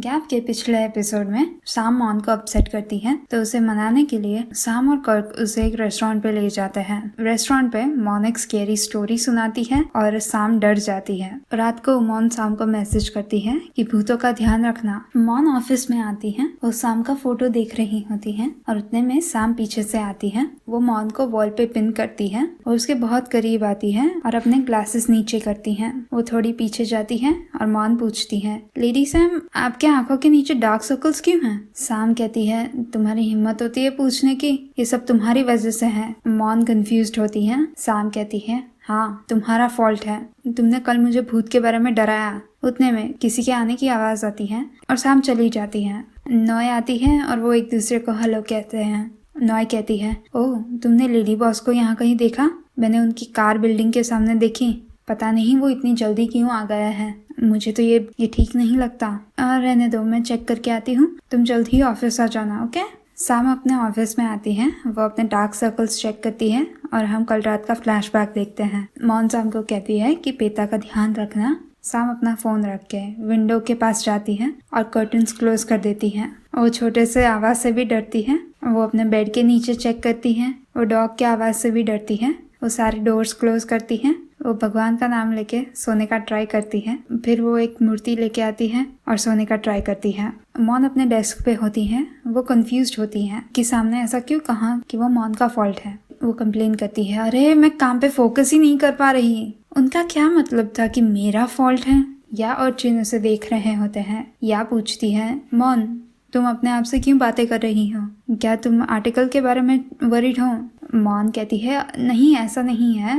Gap के पिछले episode में साम मॉन को अपसेट करती है तो उसे मनाने के लिए साम और कर्क उसे एक रेस्टोरेंट पे ले जाते हैं। रेस्टोरेंट पे मॉन एक स्केरी स्टोरी सुनाती है और साम डर जाती है। रात को मॉन साम को मैसेज करती है कि भूतों का ध्यान रखना। मॉन ऑफिस में आती है, वो साम का फोटो देख रही होती है और उतने में साम पीछे से आती है। वो मॉन को वॉल पे पिन करती है और उसके बहुत करीब आती है और अपने ग्लासेस नीचे करती है। वो थोड़ी पीछे जाती है और मॉन पूछती है, लेडी सैम आपके आंखों के नीचे डार्क सर्कल्स क्यों हैं? साम कहती है, तुम्हारी हिम्मत होती है पूछने की, ये सब तुम्हारी वजह से है। मॉन कंफ्यूज्ड होती है। साम कहती है, हाँ तुम्हारा फॉल्ट है, तुमने कल मुझे भूत के बारे में डराया। उतने में किसी के आने की आवाज आती है और साम चली जाती है। नॉय आती है और वो एक दूसरे को हेलो कहते हैं। नॉय कहती है, ओह तुमने लेडी बॉस को यहाँ कहीं देखा? मैंने उनकी कार बिल्डिंग के सामने देखी, पता नहीं वो इतनी जल्दी क्यों आ गया है। मुझे तो ये ठीक नहीं लगता। रहने दो, मैं चेक करके आती हूँ, तुम जल्द ही ऑफिस आ जाना, ओके? साम अपने ऑफिस में आती है, वो अपने डार्क सर्कल्स चेक करती है और हम कल रात का फ्लैशबैक देखते हैं। मॉन साम को कहती है कि पेता का ध्यान रखना। साम अपना फोन रख के विंडो के पास जाती है और कर्टन्स क्लोज कर देती है। वो छोटे से आवाज से भी डरती है। वो अपने बेड के नीचे चेक करती है। वो डॉग की आवाज से भी डरती है। वो सारे डोर्स क्लोज करती है। वो भगवान का नाम लेके सोने का ट्राई करती है। फिर वो एक मूर्ति लेके आती है और सोने का ट्राई करती है। मॉन अपने डेस्क पे होती है। वो कंफ्यूज्ड होती है कि सामने ऐसा क्यों कहा कि वो मॉन का फॉल्ट है। वो कंप्लेन करती है, अरे मैं काम पे फोकस ही नहीं कर पा रही। उनका क्या मतलब था कि मेरा फॉल्ट है? या और चिन्ह उसे देख रहे होते हैं। या पूछती है, मॉन तुम अपने आप से क्यों बातें कर रही हो? क्या तुम आर्टिकल के बारे में वरीड हो? मॉन कहती है, नहीं ऐसा नहीं है,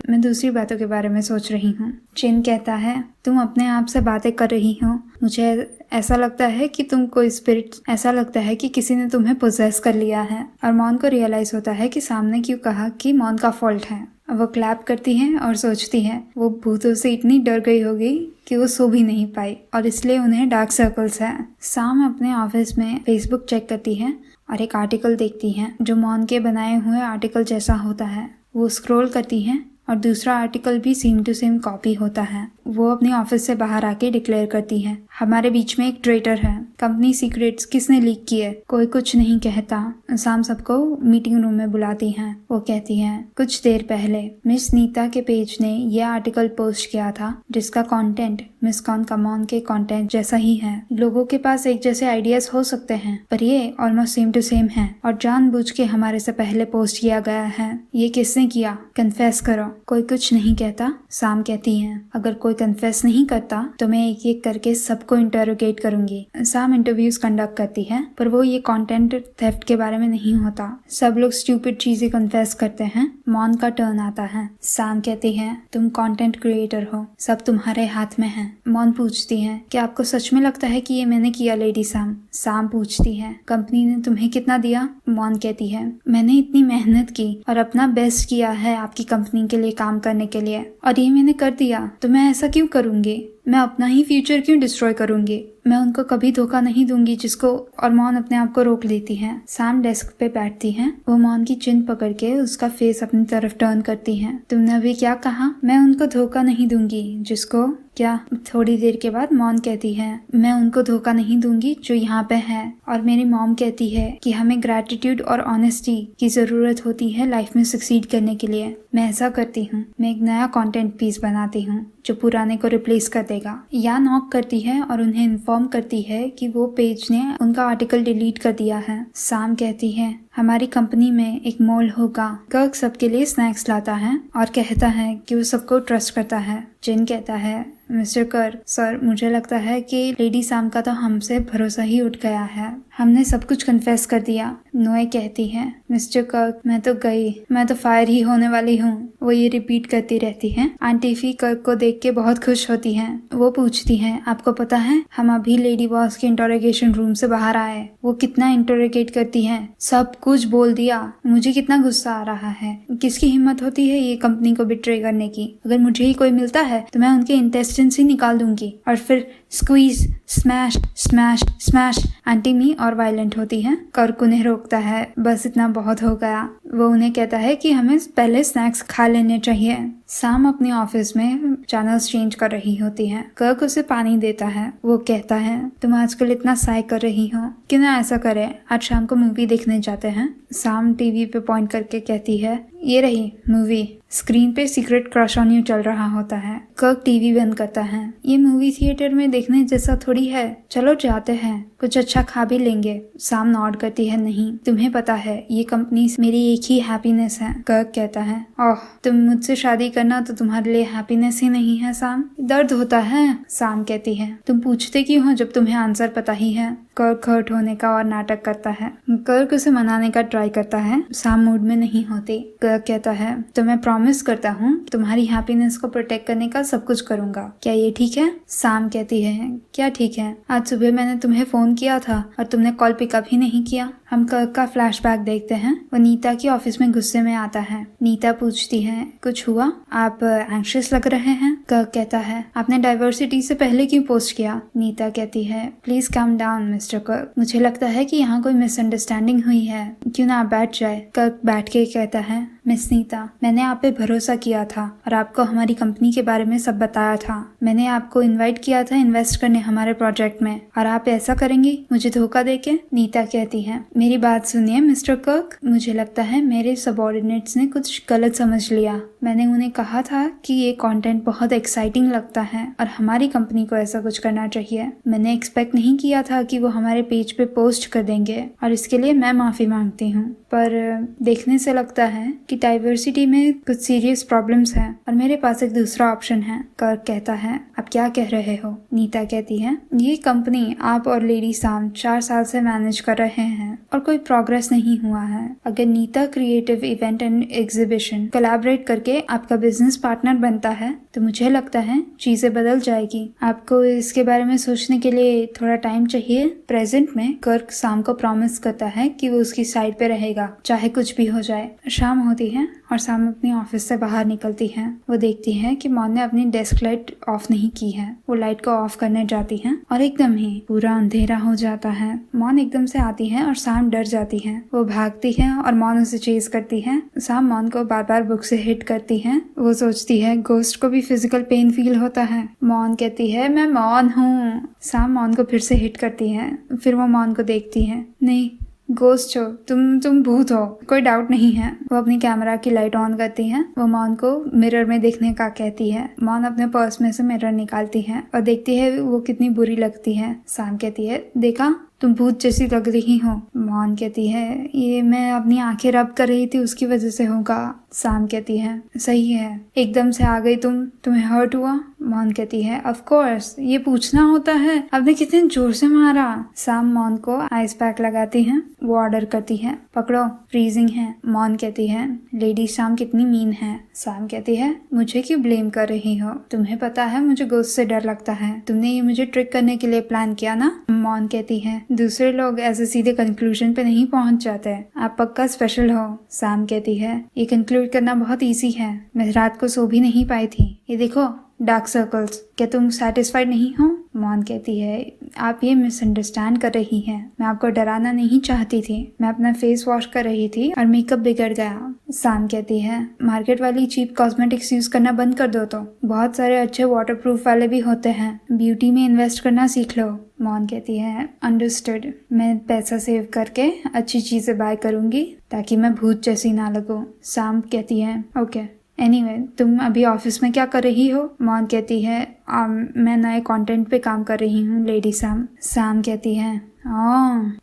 मैं दूसरी बातों के बारे में सोच रही हूँ। चिन कहता है, तुम अपने आप से बातें कर रही हो, मुझे ऐसा लगता है कि तुम कोई स्पिरिट, ऐसा लगता है कि किसी ने तुम्हें पोजेस कर लिया है। और मॉन को रियलाइज होता है कि सामने क्यों कहा कि मॉन का फॉल्ट है। वो क्लैप करती है और सोचती है वो भूतों से इतनी डर गई होगी कि वो सो भी नहीं पाई और इसलिए उन्हें डार्क सर्कल्स है। साम अपने ऑफिस में फेसबुक चेक करती है और एक आर्टिकल देखती है जो मॉन के बनाए हुए आर्टिकल जैसा होता है। वो स्क्रॉल करती है और दूसरा आर्टिकल भी सेम टू सेम कॉपी होता है। वो अपने ऑफिस से बाहर आके डिक्लेयर करती है, हमारे बीच में एक ट्रेटर है। कंपनी सीक्रेट्स किसने लीक किए? कोई कुछ नहीं कहता। साम सबको मीटिंग रूम में बुलाती हैं। वो कहती हैं, कुछ देर पहले मिस नीता के पेज ने यह आर्टिकल पोस्ट किया था जिसका कंटेंट मिस कॉन कमॉन के कंटेंट जैसा ही है। लोगों के पास एक जैसे आइडियाज हो सकते हैं पर ये ऑलमोस्ट सेम टू सेम है और जानबूझ के हमारे से पहले पोस्ट किया गया है। ये किसने किया? कन्फेस करो। कोई कुछ नहीं कहता। साम कहती है, अगर कोई कन्फेस नहीं करता तो मैं एक एक करके सबको इंटरोगेट करूंगी। साम इंटरव्यूज कंडक्ट करती है पर वो ये कंटेंट थेफ्ट के बारे में नहीं होता। सब लोग स्टूपिड चीजें कन्फेस करते हैं। मॉन का टर्न आता है। साम कहती है, तुम कंटेंट क्रिएटर हो, सब तुम्हारे हाथ में है। मॉन पूछती है, क्या आपको सच में लगता है कि ये मैंने किया लेडी साम? साम पूछती है, कंपनी ने तुम्हें कितना दिया? मॉन कहती है, मैंने इतनी मेहनत की और अपना बेस्ट किया है आपकी कंपनी के लिए काम करने के लिए और ये मैंने कर दिया तो मैं ऐसा क्यों करूंगी? मैं अपना ही फ्यूचर क्यों डिस्ट्रॉय करूंगी? मैं उनको कभी धोखा नहीं दूंगी जिसको। और मॉन अपने आप को रोक लेती है। साम डेस्क पे बैठती है। वो मॉन की चिन पकड़ के उसका फेस अपनी तरफ टर्न करती है। तुमने अभी क्या कहा? मैं उनको धोखा नहीं दूंगी जिसको? क्या? थोड़ी देर के बाद मॉन कहती है, मैं उनको धोखा नहीं दूंगी जो यहाँ पे है। और मेरी मॉम कहती है कि हमें ग्रेटिट्यूड और ऑनेस्टी की जरूरत होती है लाइफ में सक्सीड करने के लिए। मैं ऐसा करती हूँ, मैं एक नया कंटेंट पीस बनाती हूँ जो पुराने को रिप्लेस कर देगा। या नॉक करती है और उन्हें इन्फॉर्म करती है कि वो पेज ने उनका आर्टिकल डिलीट कर दिया है। साम कहती है, हमारी कंपनी में एक मॉल होगा। कर्क सबके लिए स्नैक्स लाता है और कहता है कि वो सबको ट्रस्ट करता है। जिन कहता है, मिस्टर कर्क सर, मुझे लगता है कि लेडी साम का तो हमसे भरोसा ही उठ गया है। हमने सब कुछ कन्फेस कर दिया। नोए कहती है, मिस्टर कर्क मैं तो गई, मैं तो फायर ही होने वाली हूँ। वो ये रिपीट करती रहती है। आंटी फी कर्क को देख के बहुत खुश होती हैं। वो पूछती हैं, आपको पता है हम अभी लेडी बॉस के इंटरोगेशन रूम से बाहर आए। वो कितना इंटरोगेट करती है, सब कुछ बोल दिया। मुझे कितना गुस्सा आ रहा है। किसकी हिम्मत होती है ये कंपनी को बिट्रे करने की? अगर मुझे ही कोई मिलता है तो मैं उनके इंटेस्टाइन्स ही निकाल दूंगी और फिर squeeze, smash smash smash. Aunty मी और वायलेंट होती है। कर्क उन्हें रोकता है, बस इतना बहुत हो गया। वो उन्हें कहता है कि हमें पहले स्नैक्स खा लेने चाहिए। साम अपने ऑफिस में चैनल्स चेंज कर रही होती है। कर्क उसे पानी देता है। वो कहता है तुम आजकल इतना साय कर रही हो, क्यों ना ऐसा करें, आज शाम को मूवी देखने जाते हैं। साम टीवी पे पॉइंट करके कहती है ये रही मूवी। स्क्रीन पे सीक्रेट क्रश ऑन यू चल रहा होता है। कर्क टीवी बंद करता है। ये मूवी थिएटर में देखने जैसा थोड़ी है, चलो जाते हैं, कुछ अच्छा खा भी लेंगे। साम नॉड करती है नहीं, तुम्हें पता है ये कंपनी मेरी एक ही हैप्पीनेस है। कर्क कहता है ओह तुम मुझसे शादी करना तो तुम्हारे लिए हैप्पीनेस ही नहीं है साम, दर्द होता है। साम कहती है तुम पूछते क्यों हो जब तुम्हें आंसर पता ही है। कर्क हर्ट होने का और नाटक करता है। कर्क उसे मनाने का ट्राई करता है। साम मूड में नहीं होती। कर्क कहता है तो मैं प्रॉमिस करता हूँ तुम्हारी हैप्पीनेस को प्रोटेक्ट करने का सब कुछ करूंगा, क्या ये ठीक है। साम कहती है क्या ठीक है, आज सुबह मैंने तुम्हें फोन किया था और तुमने कॉल पिकअप ही नहीं किया। हम कर्क का फ्लैशबैक देखते हैं। वो नीता की ऑफिस में गुस्से में आता है। नीता पूछती है कुछ हुआ, आप एंग्शियस लग रहे हैं। कर्क कहता है आपने डाइवर्सिटी से पहले क्यों पोस्ट किया। नीता कहती है प्लीज काम डाउन मिस्टर कर्क, मुझे लगता है कि यहाँ कोई मिसअंडरस्टैंडिंग हुई है, क्यों ना आप बैठ जाए। कर्क बैठ के कहता है मिस नीता, मैंने आप पे भरोसा किया था और आपको हमारी कंपनी के बारे में सब बताया था। मैंने आपको इनवाइट किया था इन्वेस्ट करने हमारे प्रोजेक्ट में और आप ऐसा करेंगी मुझे धोखा देके। नीता कहती है मेरी बात सुनिए मिस्टर कर्क, मुझे लगता है मेरे सबऑर्डिनेट्स ने कुछ गलत समझ लिया। मैंने उन्हें कहा था कि ये कंटेंट बहुत एक्साइटिंग लगता है और हमारी कंपनी को ऐसा कुछ करना चाहिए। मैंने एक्सपेक्ट नहीं किया था कि वो हमारे पेज पे पोस्ट कर देंगे और इसके लिए मैं माफी मांगती हूँ, पर देखने से लगता है कि डाइवर्सिटी में कुछ सीरियस प्रॉब्लम्स हैं और मेरे पास एक दूसरा ऑप्शन है। कर्क कहता है आप क्या कह रहे हो। नीता कहती है ये कंपनी आप और लेडी साम 4 साल से मैनेज कर रहे हैं और कोई प्रोग्रेस नहीं हुआ है। अगर Nita creative event and exhibition collaborate करके आपका बिजनेस पार्टनर बनता है तो मुझे लगता है चीजें बदल जाएगी। आपको इसके बारे में सोचने के लिए थोड़ा टाइम चाहिए। प्रेजेंट में कर्क साम को प्रॉमिस करता है कि वो उसकी साइड पे रहेगा चाहे कुछ भी हो जाए। शाम होती है और साम अपनी ऑफिस से बाहर निकलती है। वो देखती है कि मॉन ने अपनी डेस्क लाइट ऑफ नहीं की है। वो लाइट को ऑफ करने जाती है और एकदम ही पूरा अंधेरा हो जाता है। मॉन एकदम से आती है और साम डर जाती है। वो भागती है और मॉन उसे चेज करती है। साम मॉन को बार बार बुक से हिट करती है। वो सोचती है गोस्ट को भी फिजिकल पेन फील होता है। मॉन कहती है मैं मॉन हूँ। साम मॉन को फिर से हिट करती है। फिर वो मॉन को देखती है, नहीं गोस्ट हो तुम भूत हो, कोई डाउट नहीं है। वो अपनी कैमरा की लाइट ऑन करती है। वो मॉन को मिरर में देखने का कहती है। मॉन अपने पर्स में से मिरर निकालती है और देखती है वो कितनी बुरी लगती है। साम कहती है देखा तुम भूत जैसी लग रही हो। मॉन कहती है ये मैं अपनी आंखें रब कर रही थी उसकी वजह से होगा। साम कहती है सही है, एकदम से आ गई तुम्हें हर्ट हुआ। मॉन कहती है ऑफ कोर्स, ये पूछना होता है, आपने कितने जोर से मारा। साम मॉन को आइस पैक लगाती है। वो ऑर्डर करती है पकड़ो फ्रीजिंग है। मॉन कहती है लेडी शाम कितनी मीन है। साम कहती है मुझे क्यों ब्लेम कर रही हो, तुम्हें पता है मुझे गोस्ट से डर लगता है, तुमने ये मुझे ट्रिक करने के लिए प्लान किया ना। मॉन कहती है दूसरे लोग ऐसे सीधे कंक्लूजन पे नहीं पहुंच जाते, आप पक्का स्पेशल हो। साम कहती है ये कंक्लूड करना बहुत इजी है, मैं रात को सो भी नहीं पाई थी, ये देखो डार्क सर्कल्स, क्या तुम सेटिस्फाइड नहीं हो। मॉन कहती है आप ये मिसअंडरस्टैंड कर रही हैं, मैं आपको डराना नहीं चाहती थी, मैं अपना फेस वॉश कर रही थी और मेकअप बिगड़ गया। साम कहती है मार्केट वाली चीप कॉस्मेटिक्स यूज करना बंद कर दो, तो बहुत सारे अच्छे वाटरप्रूफ वाले भी होते हैं, ब्यूटी में इन्वेस्ट करना सीख लो। मॉन कहती है अंडरस्टूड, मैं पैसा सेव करके अच्छी चीजें बाय करूंगी ताकि मैं भूत जैसी ना लगूं। साम कहती है ओके एनीवे तुम अभी ऑफिस में क्या कर रही हो। मॉन कहती है मैं नए कंटेंट पे काम कर रही हूँ लेडी साम। साम कहती है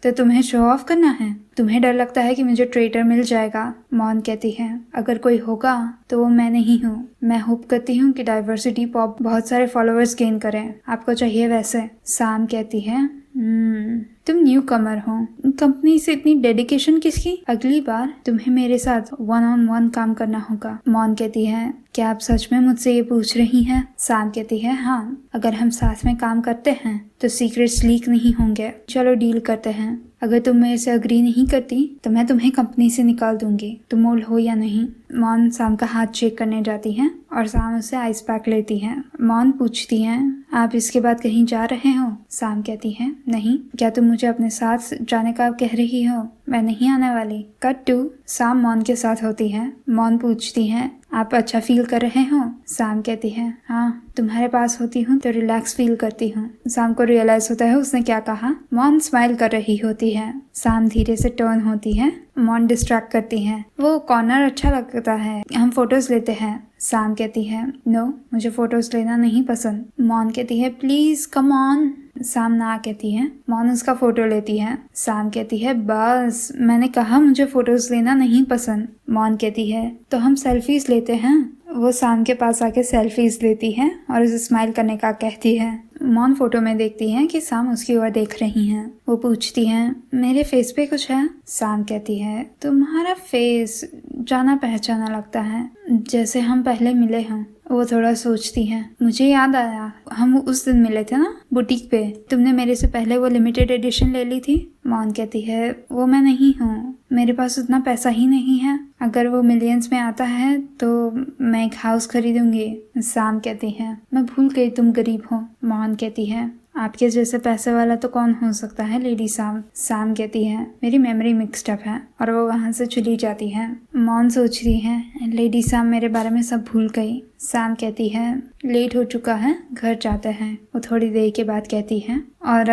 तो तुम्हें शो ऑफ करना है, तुम्हें डर लगता है कि मुझे ट्रेटर मिल जाएगा। मॉन कहती है अगर कोई होगा तो वो मैं नहीं हूँ, मैं होप करती हूँ कि डाइवर्सिटी पॉप बहुत सारे फॉलोअर्स गेन करें, आपको चाहिए वैसे। साम कहती है तुम न्यू कमर हो, कंपनी से इतनी डेडिकेशन किसकी, अगली बार तुम्हें मेरे साथ 1-on-1 काम करना होगा। मॉन कहती है क्या आप सच में मुझसे ये पूछ रही हैं। साम कहती है हाँ, अगर हम साथ में काम करते हैं तो सीक्रेट्स लीक नहीं होंगे, चलो डील करते हैं। अगर तुम मेरे से अग्री नहीं करती तो मैं तुम्हें कंपनी से निकाल दूंगी, तुम ओल्ड हो या नहीं। मॉन साम का हाथ चेक करने जाती है और साम उससे आइस पैक लेती है। मॉन पूछती है, आप इसके बाद कहीं जा रहे हो? साम कहती है, नहीं। क्या तुम मुझे अपने साथ जाने का कह रही हो? मैं नहीं आने वाली। कट टू साम मॉन के साथ होती है। मॉन पूछती है, आप अच्छा फील कर रहे हो? साम कहती है, हाँ, तुम्हारे पास होती हूँ तो रिलैक्स फील करती हूँ। साम को रियलाइज होता है उसने क्या कहा। मॉन स्माइल कर रही होती है। साम धीरे से टर्न होती है। मॉन डिस्ट्रैक्ट करती है, वो कॉर्नर अच्छा लगता है, हम फोटोज लेते हैं। साम कहती है, नो, मुझे फोटोज लेना नहीं पसंद। मॉन कहती है, प्लीज कम ऑन। साम ना कहती है। मॉन उसका फोटो लेती है। साम कहती है, बस मैंने कहा मुझे फोटोज लेना नहीं पसंद। मॉन कहती है, तो हम सेल्फीज लेते हैं। वो साम के पास आके सेल्फीज लेती है और उसे स्माइल करने का कहती है। मॉन फोटो में देखती है कि साम उसकी ओर देख रही हैं। वो पूछती है, मेरे फेस पे कुछ है? साम कहती है, तुम्हारा फेस जाना पहचाना लगता है, जैसे हम पहले मिले हैं। वो थोड़ा सोचती है, मुझे याद आया, हम उस दिन मिले थे ना बुटीक पे, तुमने मेरे से पहले वो लिमिटेड एडिशन ले ली थी। मॉन कहती है, वो मैं नहीं हूँ, मेरे पास उतना पैसा ही नहीं है, अगर वो मिलियंस में आता है तो मैं एक हाउस खरीदूंगी। साम कहती है, मैं भूल गई तुम गरीब हो। मॉन कहती है, आपके जैसे पैसे वाला तो कौन हो सकता है लेडी साम। साम कहती है, मेरी मेमोरी मिक्स्ड अप है, और वो वहाँ से चली जाती है। मॉन सोच रही है, लेडी साम मेरे बारे में सब भूल गई। साम कहती है, लेट हो चुका है, घर जाते हैं। वो थोड़ी देर के बाद कहती है, और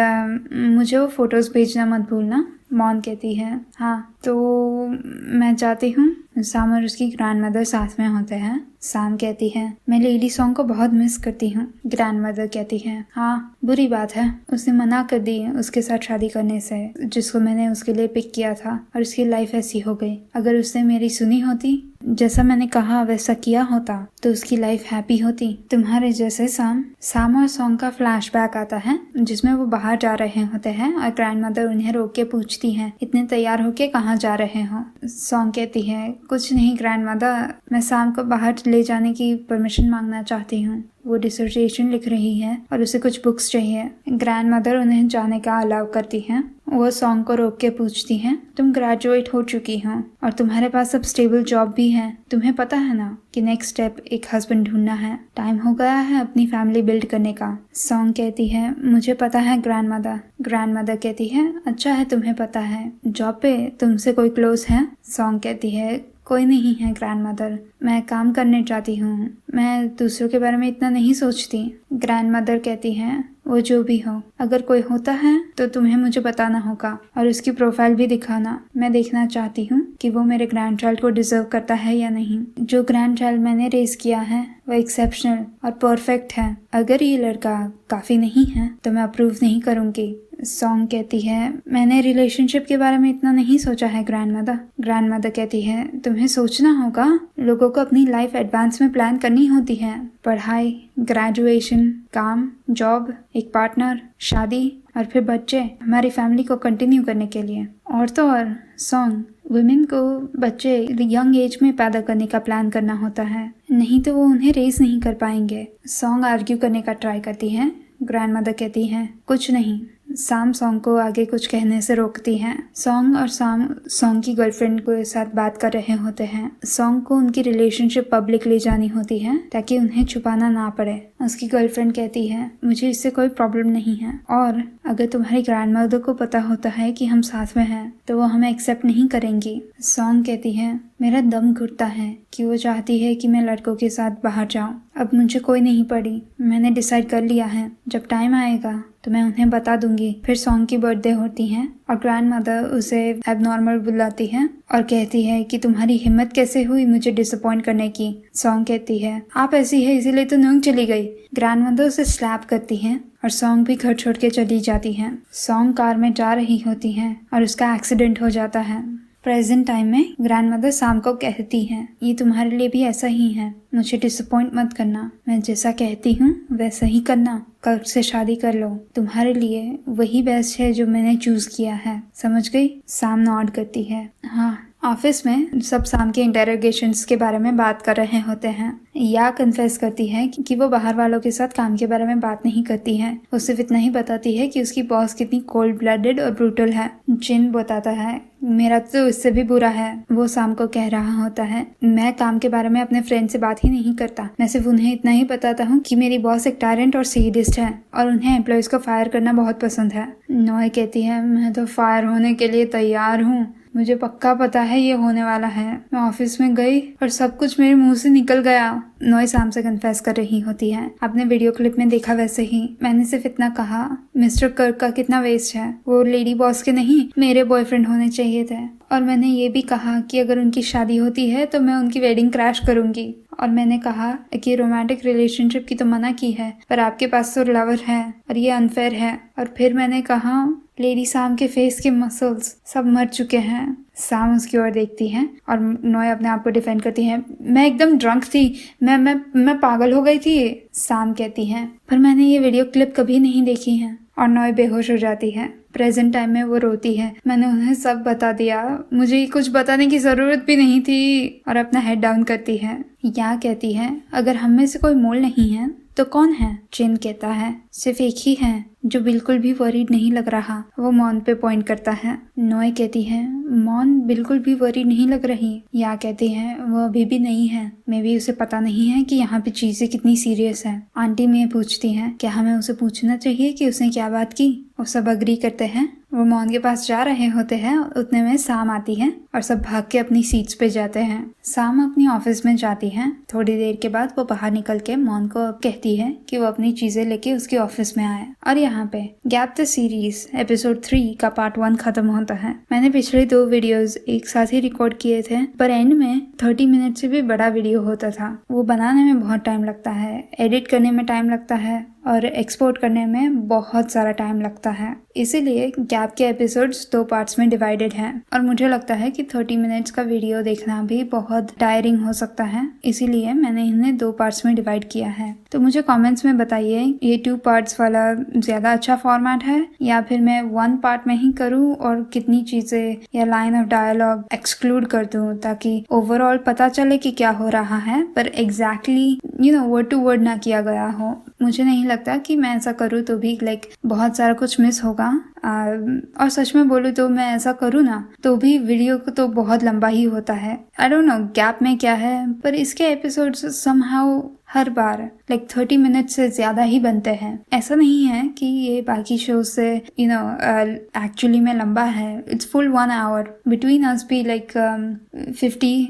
मुझे वो फोटोज भेजना मत भूलना। मॉन कहती है, हाँ, तो मैं जाती हूँ। साम और उसकी ग्रैंडमदर साथ में होते हैं। साम कहती है, मैं लेडी सॉन्ग को बहुत मिस करती हूँ। ग्रैंडमदर कहती है, हाँ, बुरी बात है, उसने मना कर दी उसके साथ शादी करने से, जिसको मैंने उसके लिए पिक किया था, और उसकी लाइफ ऐसी हो गई। अगर उसने मेरी सुनी होती, जैसा मैंने कहा वैसा किया होता, तो उसकी लाइफ हैप्पी होती। तुम्हारे जैसे साम और सॉन्ग का फ्लैशबैक आता है जिसमें वो बाहर जा रहे होते हैं और ग्रैंडमदर उन्हें रोक के पूछती है, इतने तैयार होके कहाँ जा रहे हो? सॉन्ग कहती है, कुछ नहीं ग्रैंडमदर, मैं साम को बाहर ले जाने की परमिशन मांगना चाहती हूँ। वो डिसर्टेशन लिख रही है और उसे कुछ बुक्स चाहिए। ग्रैंडमदर उन्हें जाने का अलाउ करती है। वो सॉन्ग को रोक के पूछती हैं, तुम ग्रेजुएट हो चुकी हो और तुम्हारे पास अब स्टेबल जॉब भी है, तुम्हें पता है ना कि नेक्स्ट स्टेप एक हस्बैंड ढूंढना है, टाइम हो गया है अपनी फैमिली बिल्ड करने का। सॉन्ग कहती है, मुझे पता है ग्रैंडमदर। ग्रैंडमदर कहती है, अच्छा है तुम्हें पता है, जॉब पे तुमसे कोई क्लोज है? सॉन्ग कहती है, कोई नहीं है ग्रैंडमदर, मैं काम करने चाहती हूँ, मैं दूसरों के बारे में इतना नहीं सोचती। ग्रैंडमदर कहती है, वो जो भी हो, अगर कोई होता है तो तुम्हें मुझे बताना होगा और उसकी प्रोफाइल भी दिखाना। मैं देखना चाहती हूँ कि वो मेरे ग्रैंड चाइल्ड को डिजर्व करता है या नहीं। जो ग्रैंड चाइल्ड मैंने रेस किया है वो एक्सेप्शनल और परफेक्ट है। अगर ये लड़का काफी नहीं है तो मैं अप्रूव नहीं करूँगी। सॉन्ग कहती है, मैंने रिलेशनशिप के बारे में इतना नहीं सोचा है ग्रैंडमदर। ग्रैंडमदर कहती है, तुम्हें सोचना होगा, लोगों को अपनी लाइफ एडवांस में प्लान करनी होती है, पढ़ाई, ग्रेजुएशन, काम, जॉब, एक पार्टनर, शादी और फिर बच्चे, हमारी फैमिली को कंटिन्यू करने के लिए। और तो और सॉन्ग, वुमेन को बच्चे यंग एज में पैदा करने का प्लान करना होता है, नहीं तो वो उन्हें रेस नहीं कर पाएंगे। सॉन्ग आर्ग्यू करने का ट्राई करती है। ग्रैंडमदर कहती है, कुछ नहीं। साम सॉन्ग को आगे कुछ कहने से रोकती है। सॉन्ग और साम सॉन्ग की गर्लफ्रेंड के साथ बात कर रहे होते हैं। सॉन्ग को उनकी रिलेशनशिप पब्लिक ले जानी होती है ताकि उन्हें छुपाना ना पड़े। उसकी गर्लफ्रेंड कहती है, मुझे इससे कोई प्रॉब्लम नहीं है, और अगर तुम्हारी ग्रैंडमदर को पता होता है कि हम साथ में हैं तो वो हमें एक्सेप्ट नहीं करेंगी। सॉन्ग कहती है, मेरा दम घुटता है कि वो चाहती है कि मैं लड़कों के साथ बाहर जाऊं। अब मुझे कोई नहीं पड़ी, मैंने डिसाइड कर लिया है, जब टाइम आएगा तो मैं उन्हें बता दूंगी। फिर सॉन्ग की बर्थडे होती है और ग्रैंडमदर उसे एबनॉर्मल बुलाती है और कहती है कि तुम्हारी हिम्मत कैसे हुई मुझे डिसअपॉइंट करने की। सॉन्ग कहती है, आप ऐसी है इसीलिए तो न्यूंग चली गई। ग्रैंडमदर उसे स्लैप करती है और सॉन्ग भी घर छोड़ के चली जाती है। सॉन्ग कार में जा रही होती है और उसका एक्सीडेंट हो जाता है। प्रेजेंट टाइम में ग्रैंडमदर साम को कहती है, ये तुम्हारे लिए भी ऐसा ही है, मुझे डिसअपॉइंट मत करना, मैं जैसा कहती हूँ वैसा ही करना, कल से शादी कर लो, तुम्हारे लिए वही बेस्ट है जो मैंने चूज किया है, समझ गई? साम नॉड करती है, हाँ ऑफिस में सब शाम के इंटेरोगेशंस के बारे में बात कर रहे होते हैं। या कन्फेस करती है कि वो बाहर वालों के साथ काम के बारे में बात नहीं करती है। वो सिर्फ इतना ही बताती है कि उसकी बॉस कितनी कोल्ड ब्लडेड और ब्रूटल है। जिन बताता है मेरा तो इससे भी बुरा है। वो शाम को कह रहा होता है, मैं काम के बारे में अपने फ्रेंड से बात ही नहीं करता। मैं सिर्फ उन्हें इतना ही बताता हूँ कि मेरी बॉस एक टायरेंट और सैडिस्ट है और उन्हें एम्प्लॉयज को फायर करना बहुत पसंद है। नॉय कहती है, मैं तो फायर होने के लिए तैयार हूँ। मुझे पक्का पता है ये होने वाला है। मैं ऑफिस में गई और सब कुछ मेरे मुंह से निकल गया। नॉय शाम से कन्फेस कर रही होती है। आपने वीडियो क्लिप में देखा वैसे ही मैंने सिर्फ इतना कहा, मिस्टर कर्क का कितना वेस्ट है। वो लेडी बॉस के नहीं मेरे बॉयफ्रेंड होने चाहिए थे। और मैंने ये भी कहा कि अगर उनकी शादी होती है तो मैं उनकी वेडिंग क्रैश करूंगी। और मैंने कहा कि रोमांटिक रिलेशनशिप की तो मना की है, पर आपके पास तो लवर है और ये अनफेयर है। और फिर मैंने कहा, लेडी शाम के फेस के मसल्स सब मर चुके हैं। शाम उसकी ओर देखती है और नॉय अपने आप को डिफेंड करती है, मैं एकदम ड्रंक थी, मैं पागल हो गई थी। शाम कहती है, पर मैंने ये वीडियो क्लिप कभी नहीं देखी है। और नॉय बेहोश हो जाती है। प्रेजेंट टाइम में वो रोती है, मैंने उन्हें सब बता दिया, मुझे कुछ बताने की जरूरत भी नहीं थी। और अपना हेड डाउन करती है। या कहती है, अगर हम में से कोई मोल नहीं है तो कौन है? चिन कहता है, सिर्फ एक ही है जो बिल्कुल भी वरीड नहीं लग रहा। वो मॉन पे पॉइंट करता है। नॉय कहती है, मॉन बिल्कुल भी वरीड नहीं लग रही। या कहती है, वो अभी भी नहीं है। मे भी उसे पता नहीं है कि यहाँ पे चीजें कितनी सीरियस है। आंटी मे पूछती है, क्या हमें उसे पूछना चाहिए कि उसने क्या बात की? वो सब अग्री करते हैं। वो मॉन के पास जा रहे होते हैं, उतने में शाम आती है और सब भाग के अपनी सीट्स पे जाते हैं। शाम अपनी ऑफिस में जाती है। थोड़ी देर के बाद वो बाहर निकल के मॉन को कहती है कि वो अपनी चीजें लेके उसके ऑफिस में आए। और यहाँ पे गैप द सीरीज एपिसोड 3 का पार्ट 1 खत्म होता है। मैंने पिछले 2 वीडियोस एक साथ ही रिकॉर्ड किए थे, पर एंड में 30 मिनट से भी बड़ा वीडियो होता था। वो बनाने में बहुत टाइम लगता है, एडिट करने में टाइम लगता है और एक्सपोर्ट करने में बहुत सारा टाइम लगता है। इसीलिए गैप के एपिसोड्स 2 पार्ट्स में डिवाइडेड हैं। और मुझे लगता है कि 30 मिनट्स का वीडियो देखना भी बहुत टायरिंग हो सकता है, इसीलिए मैंने इन्हें 2 पार्ट्स में डिवाइड किया है। तो मुझे कमेंट्स में बताइए, ये 2 पार्ट्स वाला ज्यादा अच्छा फॉर्मेट है या फिर मैं 1 पार्ट में ही करूँ और कितनी चीजें या लाइन ऑफ डायलॉग एक्सक्लूड कर दूँ, ताकि ओवरऑल पता चले कि क्या हो रहा है, पर एग्जैक्टली वर्ड टू वर्ड ना किया गया हो। मुझे नहीं लगता कि मैं ऐसा करूँ तो भी बहुत सारा कुछ मिस होगा। और सच में बोलूँ तो मैं ऐसा करूँ ना तो भी वीडियो को तो बहुत लंबा ही होता है। आई डोंट नो गैप में क्या है, पर इसके एपिसोड्स समहाउ हर बार 30 मिनट से ज्यादा ही बनते हैं। ऐसा नहीं है कि ये बाकी शो से एक्चुअली में लंबा है। It's full 1 hour. Between us भी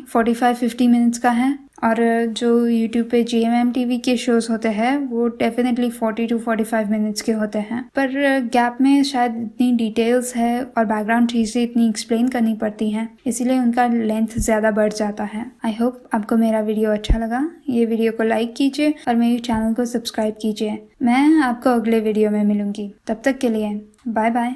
45-50 मिनट्स का है। और जो YouTube पे GMM TV के शोज होते हैं वो डेफिनेटली 40 to 45 मिनट्स के होते हैं। पर गैप में शायद इतनी डिटेल्स है और बैकग्राउंड चीजें इतनी एक्सप्लेन करनी पड़ती हैं, इसीलिए उनका लेंथ ज्यादा बढ़ जाता है। आई होप आपको मेरा वीडियो अच्छा लगा। ये वीडियो को लाइक कीजिए और मेरे चैनल को सब्सक्राइब कीजिए। मैं आपको अगले वीडियो में मिलूंगी। तब तक के लिए बाय बाय।